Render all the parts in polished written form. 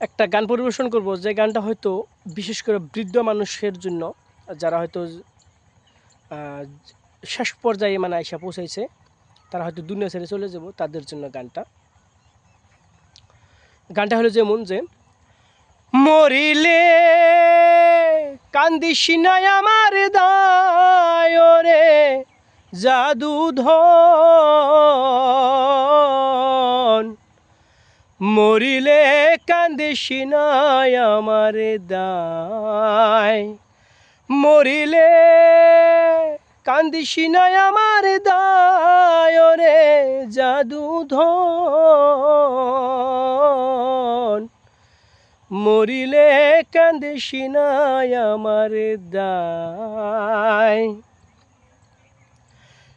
একটা গান পরিবেশন করব, যে গানটা হয়তো বিশেষ করে বৃদ্ধ মানুষের জন্য, যারা হয়তো আহ, শেষ পর্যায়ে মানে আইসা পৌঁছাইছে, তারা হয়তো দুনিয়া ছেড়ে চলে যাব, তাদের জন্য গানটা। গানটা হলো যেমন যে, মরিলে কান্দিস নাই আমার দায় রে জাদুধন, মরিলে কান্দিস নাই আমার দায়, মরিলে কান্দিস নাই আমার দায় রে জাদুধন, মরিলে কান্দিস নাই আমার দায়।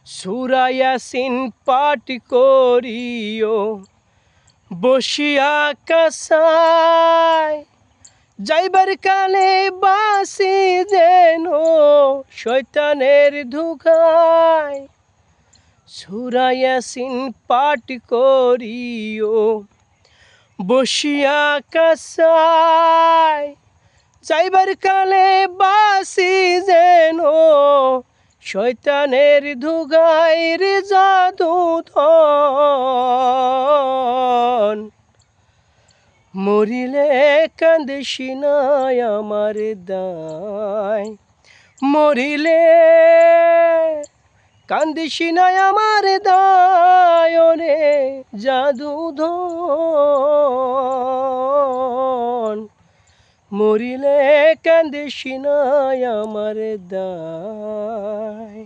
সূরা ইয়াসিন পাঠ করিও বসিয়া কাসায়, যাইবার কালে বাসি যেন শয়তানের ধোঁকায়। সূরা ইয়াসিন পাঠ করিও বসিয়া কাসায়, যাইবার কালে বাসি যেন শয়তানের ধোঁকায় রে জাদুধন, মরিলে কান্দিস নাই আমার দায়, মরিলে কান্দিস নাই আমার দায় রে জাদুধন, মরিলে কান্দিস নাই আমার দায়।